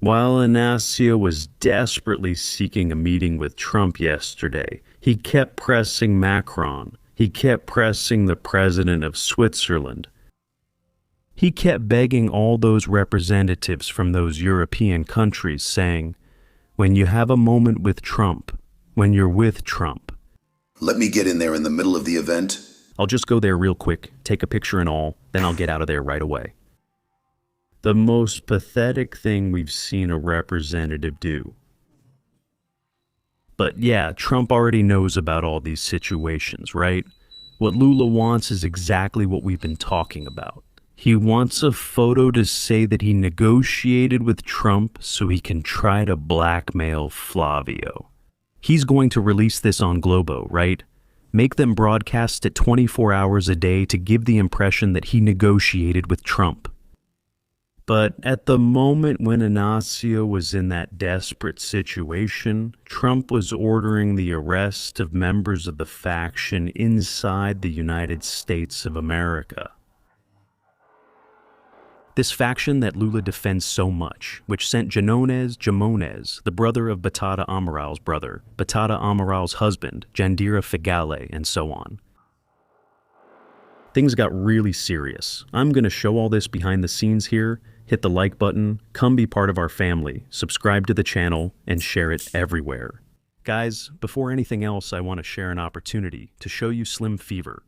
While Inácio was desperately seeking a meeting with Trump yesterday, he kept pressing Macron. He kept pressing the president of Switzerland. He kept begging all those representatives from those European countries, saying, when you have a moment with Trump, when you're with Trump. Let me get in there in the middle of the event. I'll just go there real quick, take a picture and all, then I'll get out of there right away. The most pathetic thing we've seen a representative do. But yeah, Trump already knows about all these situations, right? What Lula wants is exactly what we've been talking about. He wants a photo to say that he negotiated with Trump so he can try to blackmail Flavio. He's going to release this on Globo, right? Make them broadcast it 24 hours a day to give the impression that he negotiated with Trump. But at the moment when Inácio was in that desperate situation, Trump was ordering the arrest of members of the faction inside the United States of America. This faction that Lula defends so much, which sent Jamones, the brother of Batata Amaral's brother, Batata Amaral's husband, Jandira Figale, and so on. Things got really serious. I'm going to show all this behind the scenes here. Hit the like button, come be part of our family, subscribe to the channel, and share it everywhere. Guys, before anything else, I want to share an opportunity to show you Slim Fever.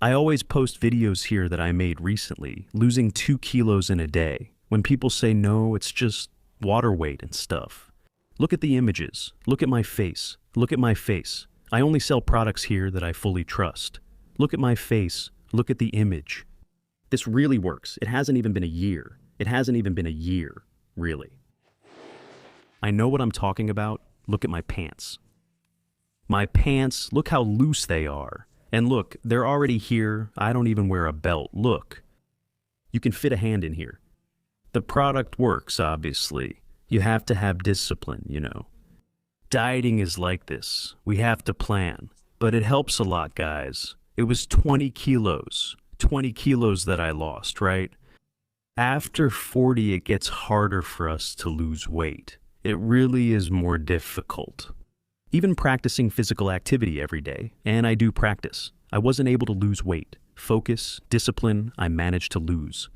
I always post videos here that I made recently, losing 2 kilos in a day, when people say no, it's just water weight and stuff. Look at the images, look at my face, look at my face. I only sell products here that I fully trust. Look at my face, look at the image. This really works. It hasn't even been a year. It hasn't even been a year, really. I know what I'm talking about. Look at my pants. My pants, look how loose they are. And look, they're already here. I don't even wear a belt. Look. You can fit a hand in here. The product works, obviously. You have to have discipline, you know. Dieting is like this. We have to plan. But it helps a lot, guys. It was 20 kilos. 20 kilos that I lost, right? After 40, it gets harder for us to lose weight. It really is more difficult. Even practicing physical activity every day, and I do practice, I wasn't able to lose weight. Focus, discipline, I managed to lose.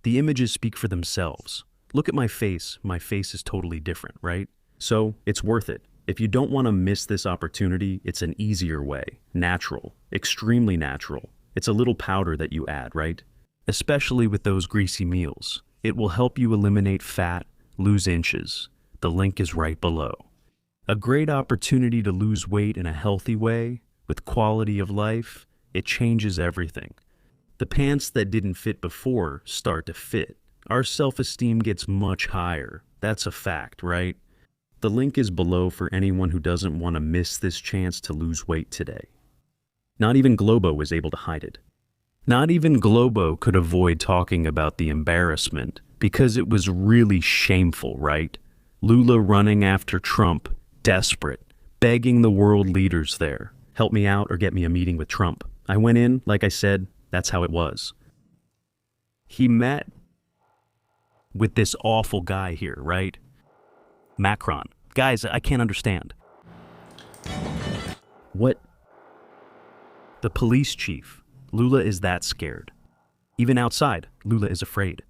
The images speak for themselves. Look at my face is totally different, right? So, it's worth it. If you don't want to miss this opportunity, it's an easier way. Natural, extremely natural. It's a little powder that you add, right? Especially with those greasy meals. It will help you eliminate fat, lose inches. The link is right below. A great opportunity to lose weight in a healthy way, with quality of life. It changes everything. The pants that didn't fit before start to fit. Our self-esteem gets much higher. That's a fact, right? The link is below for anyone who doesn't want to miss this chance to lose weight today. Not even Globo was able to hide it. Not even Globo could avoid talking about the embarrassment because it was really shameful, right? Lula running after Trump, desperate, begging the world leaders there, help me out or get me a meeting with Trump. I went in, like I said, that's how it was. He met with this awful guy here, right? Macron. Guys, I can't understand. What? The police chief. Lula is that scared. Even outside, Lula is afraid.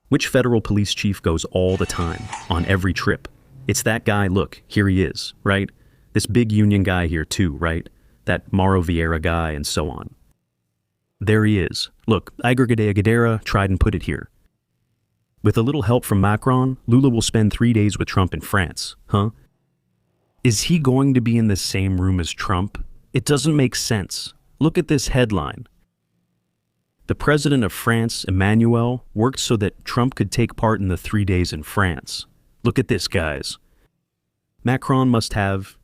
Which federal police chief goes all the time, on every trip? It's that guy, look, here he is, right? This big union guy here too, right? That Mauro Vieira guy and so on. There he is. Look, Iger Gadea tried and put it here. With a little help from Macron, Lula will spend 3 days with Trump in France, huh? Is he going to be in the same room as Trump? It doesn't make sense. Look at this headline. The president of France, Emmanuel, worked so that Trump could take part in the 3 days in France. Look at this, guys. Macron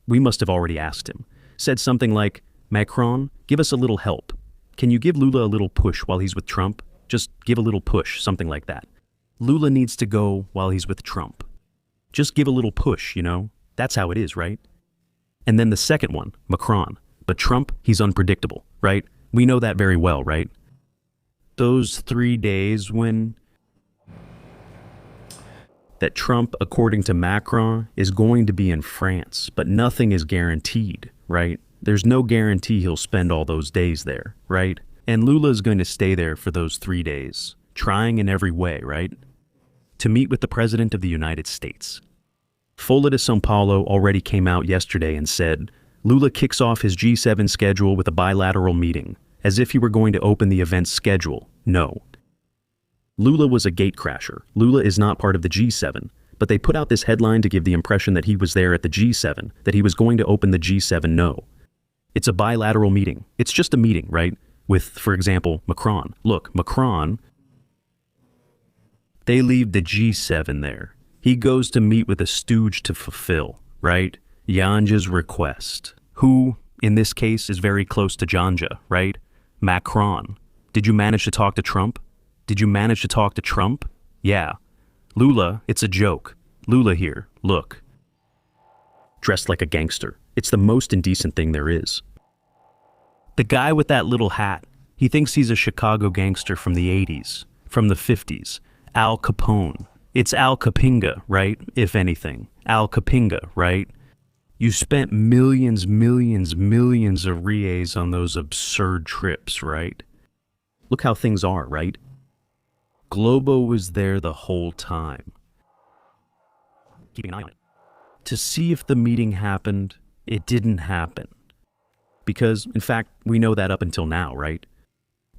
we must have already asked him, said something like, Macron, give us a little help. Can you give Lula a little push while he's with Trump? Just give a little push, something like that. Lula needs to go while he's with Trump. Just give a little push, you know? That's how it is, right? And then the second one, Macron. But Trump, he's unpredictable, right? We know that very well, right? Those 3 days when... that Trump, according to Macron, is going to be in France, but nothing is guaranteed, right? There's no guarantee he'll spend all those days there, right? And Lula is going to stay there for those 3 days, trying in every way, right? To meet with the President of the United States. Folha de São Paulo already came out yesterday and said, Lula kicks off his G7 schedule with a bilateral meeting, as if he were going to open the event's schedule. No. Lula was a gatecrasher. Lula is not part of the G7, but they put out this headline to give the impression that he was there at the G7, that he was going to open the G7. No. It's a bilateral meeting. It's just a meeting, right? With, for example, Macron. Look, Macron, they leave the G7 there. He goes to meet with a stooge to fulfill, right? Janja's request. Who, in this case, is very close to Janja, right? Macron. Did you manage to talk to Trump? Did you manage to talk to Trump? Yeah. Lula, it's a joke. Lula here, look. Dressed like a gangster. It's the most indecent thing there is. The guy with that little hat, he thinks he's a Chicago gangster from the 80s, from the 50s. Al Capone. It's Al Capinga, right? If anything. Al Capinga, right? You spent millions of reais on those absurd trips, right? Look how things are, right? Globo was there the whole time. Keeping an eye on it. To see if the meeting happened, it didn't happen. Because, in fact, we know that up until now, right?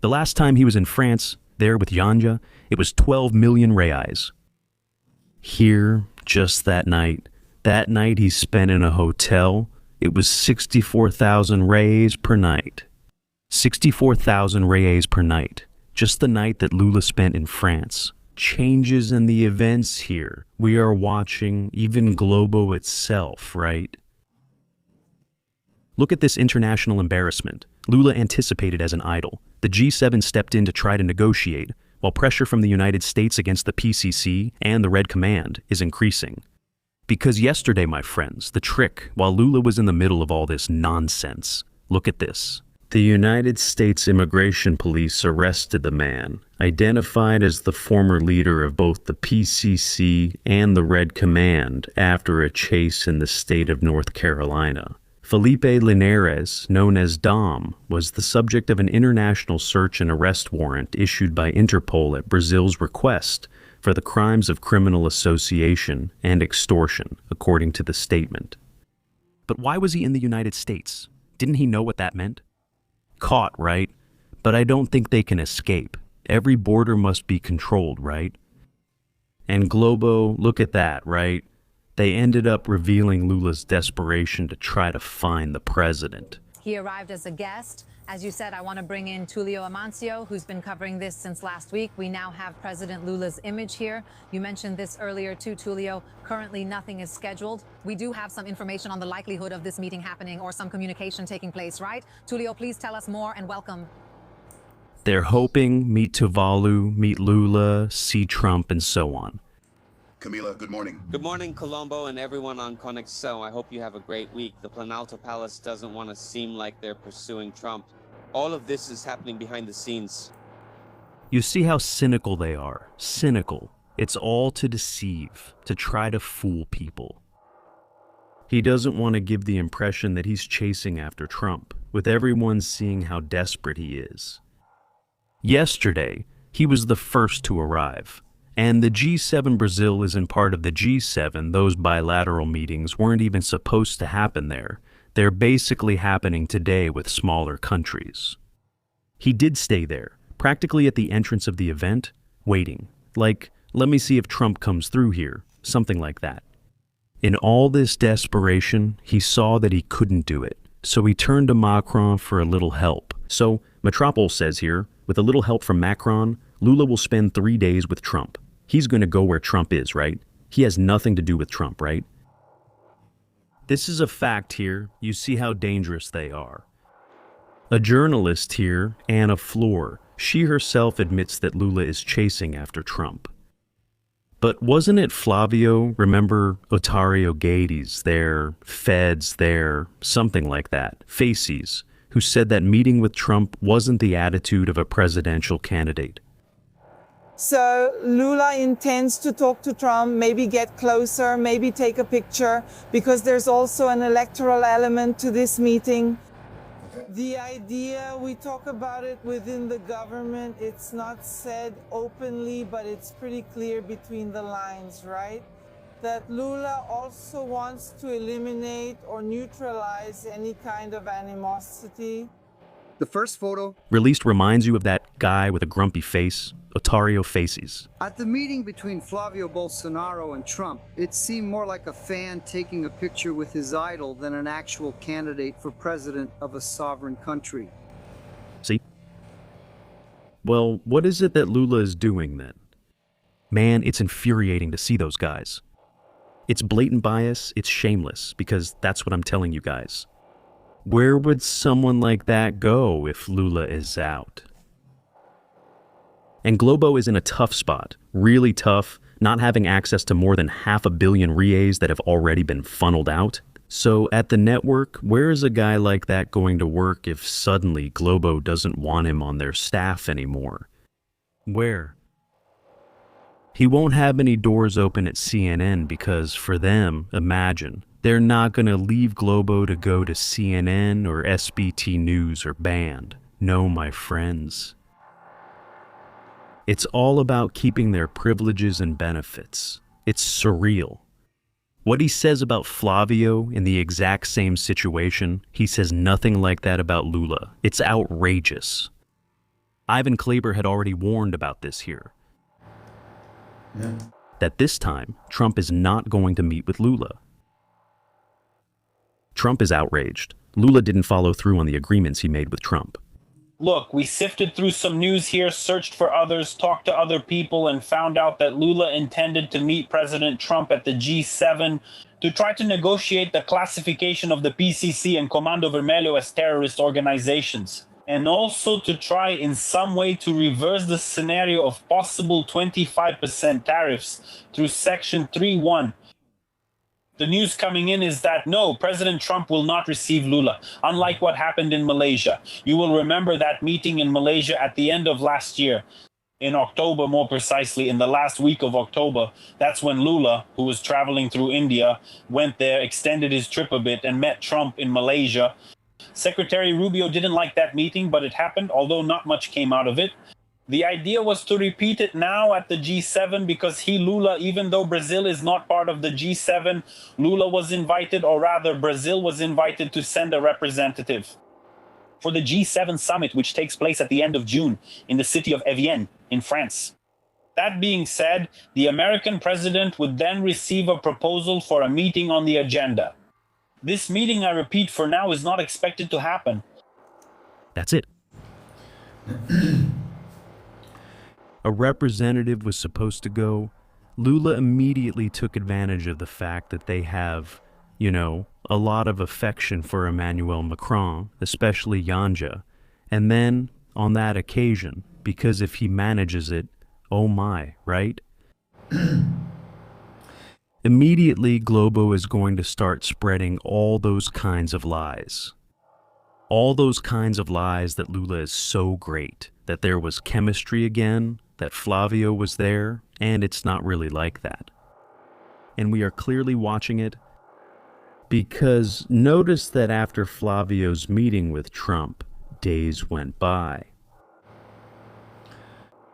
The last time he was in France, there with Janja, it was 12 million reais. Here, just that night he spent in a hotel, it was 64,000 reais per night. 64,000 reais per night. Just the night that Lula spent in France. Changes in the events here. We are watching even Globo itself, right? Look at this international embarrassment. Lula anticipated as an idol. The G7 stepped in to try to negotiate, while pressure from the United States against the PCC and the Red Command is increasing. Because yesterday, my friends, the trick, while Lula was in the middle of all this nonsense, look at this. The United States Immigration Police arrested the man, identified as the former leader of both the PCC and the Red Command after a chase in the state of North Carolina. Felipe Linares, known as Dom, was the subject of an international search and arrest warrant issued by Interpol at Brazil's request for the crimes of criminal association and extortion, according to the statement. But why was he in the United States? Didn't he know what that meant? Caught, right? But I don't think they can escape. Every border must be controlled, right? And Globo, look at that, right? They ended up revealing Lula's desperation to try to find the president. He arrived as a guest. As you said, I want to bring in Tulio Amancio, who's been covering this since last week. We now have President Lula's image here. You mentioned this earlier too, Tulio. Currently, nothing is scheduled. We do have some information on the likelihood of this meeting happening or some communication taking place, right? Tulio, please tell us more and welcome. They're hoping meet Tuvalu, meet Lula, see Trump, and so on. Camila, good morning. Good morning, Colombo and everyone on Conexão. I hope you have a great week. The Planalto Palace doesn't want to seem like they're pursuing Trump. All of this is happening behind the scenes. You see how cynical they are. Cynical. It's all to deceive, to try to fool people. He doesn't want to give the impression that he's chasing after Trump, with everyone seeing how desperate he is. Yesterday, he was the first to arrive. And the G7 Brazil isn't part of the G7. Those bilateral meetings weren't even supposed to happen there. They're basically happening today with smaller countries. He did stay there, practically at the entrance of the event, waiting. Like, let me see if Trump comes through here, something like that. In all this desperation, he saw that he couldn't do it, so he turned to Macron for a little help. So, Metropol says here, with a little help from Macron, Lula will spend 3 days with Trump. He's going to go where Trump is, right? He has nothing to do with Trump, right? This is a fact here. You see how dangerous they are. A journalist here, Anna Fleur, she herself admits that Lula is chasing after Trump. But wasn't it Flavio, remember Otário Guedes there, Feds there, something like that, Faces, who said that meeting with Trump wasn't the attitude of a presidential candidate? So Lula intends to talk to Trump, maybe get closer, maybe take a picture, because there's also an electoral element to this meeting. The idea, we talk about it within the government, it's not said openly, but it's pretty clear between the lines, right? That Lula also wants to eliminate or neutralize any kind of animosity. The first photo Released reminds you of that guy with a grumpy face, Otario Faces. at the meeting between Flavio Bolsonaro and Trump, it seemed more like a fan taking a picture with his idol than an actual candidate for president of a sovereign country. See? Well, what is it that Lula is doing then? Man, it's infuriating to see those guys. It's blatant bias, it's shameless, because that's what I'm telling you guys. Where would someone like that go if Lula is out? And Globo is in a tough spot, really tough, not having access to more than 500 million reais that have already been funneled out. So at the network, where is a guy like that going to work if suddenly Globo doesn't want him on their staff anymore? Where? He won't have any doors open at CNN because for them, imagine, they're not going to leave Globo to go to CNN or SBT News or Band. No, my friends. It's all about keeping their privileges and benefits. It's surreal. What he says about Flavio in the exact same situation, he says nothing like that about Lula. It's outrageous. Ivan Kleber had already warned about this here. Yeah. That this time, Trump is not going to meet with Lula. Trump is outraged. Lula didn't follow through on the agreements he made with Trump. Look, we sifted through some news here, searched for others, talked to other people, and found out that Lula intended to meet President Trump at the G7 to try to negotiate the classification of the PCC and Comando Vermelho as terrorist organizations, and also to try in some way to reverse the scenario of possible 25% tariffs through Section 3.1. The news coming in is that no, President Trump will not receive Lula, unlike what happened in Malaysia. You will remember that meeting in Malaysia at the end of last year, in October more precisely, in the last week of October. That's when Lula, who was traveling through India, went there, extended his trip a bit, and met Trump in Malaysia. Secretary Rubio didn't like that meeting, but it happened, although not much came out of it. The idea was to repeat it now at the G7 because Lula, even though Brazil is not part of the G7, Lula was invited, or rather Brazil was invited to send a representative for the G7 summit, which takes place at the end of June in the city of Evian in France. That being said, the American president would then receive a proposal for a meeting on the agenda. This meeting, I repeat, for now is not expected to happen. That's it. A representative was supposed to go. Lula immediately took advantage of the fact that they have, a lot of affection for Emmanuel Macron, especially Yanja. And then, on that occasion, because if he manages it, oh my, right? Immediately, Globo is going to start spreading all those kinds of lies. All those kinds of lies that Lula is so great, that there was chemistry again, that Flavio was there, and it's not really like that. And we are clearly watching it because notice that after Flavio's meeting with Trump, days went by.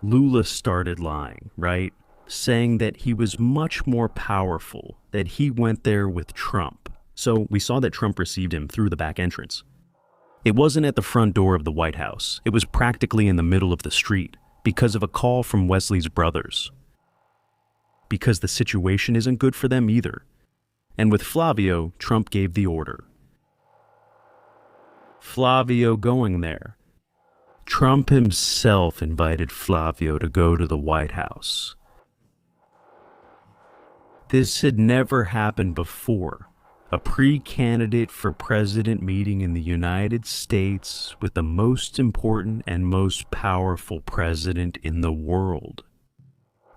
Lula started lying, right? Saying that he was much more powerful, that he went there with Trump. So we saw that Trump received him through the back entrance. It wasn't at the front door of the White House. It was practically in the middle of the street because of a call from Wesley's brothers. Because the situation isn't good for them either. And with Flavio, Trump gave the order. Flavio going there. Trump himself invited Flavio to go to the White House. This had never happened before. A pre-candidate for president meeting in the United States with the most important and most powerful president in the world.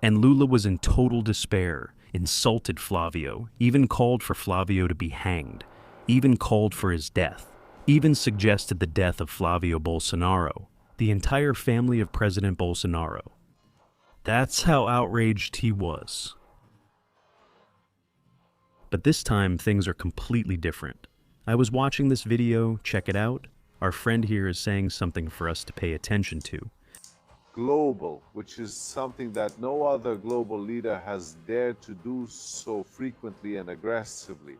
And Lula was in total despair, insulted Flavio, even called for Flavio to be hanged, even called for his death, even suggested the death of Flavio Bolsonaro, the entire family of President Bolsonaro. That's how outraged he was. But this time, things are completely different. I was watching this video, check it out. Our friend here is saying something for us to pay attention to. Global, which is something that no other global leader has dared to do so frequently and aggressively.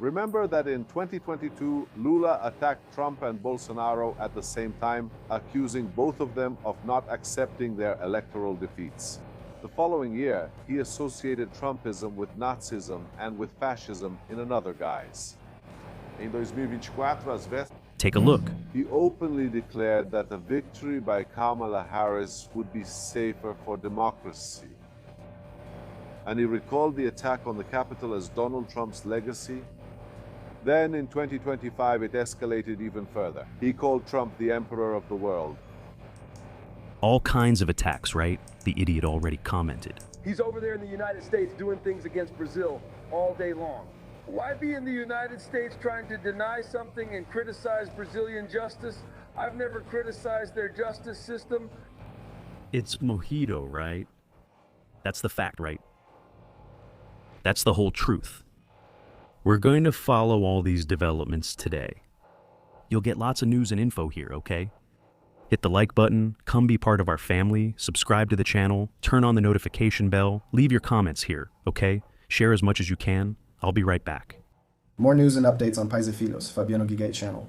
Remember that in 2022, Lula attacked Trump and Bolsonaro at the same time, accusing both of them of not accepting their electoral defeats. The following year, he associated Trumpism with Nazism and with fascism in another guise. Em 2024, às vésperas, Take a look. He openly declared that a victory by Kamala Harris would be safer for democracy. And he recalled the attack on the Capitol as Donald Trump's legacy. Then in 2025, it escalated even further. He called Trump the emperor of the world. All kinds of attacks, right? The idiot already commented. He's over there in the United States doing things against Brazil all day long. Why be in the United States trying to deny something and criticize Brazilian justice? I've never criticized their justice system. It's mojito, right? That's the fact, right? That's the whole truth. We're going to follow all these developments today. You'll get lots of news and info here, okay? Hit the like button, come be part of our family, subscribe to the channel, turn on the notification bell, leave your comments here, okay? Share as much as you can. I'll be right back. More news and updates on Pais e Filhos, Fabiano Gigate channel.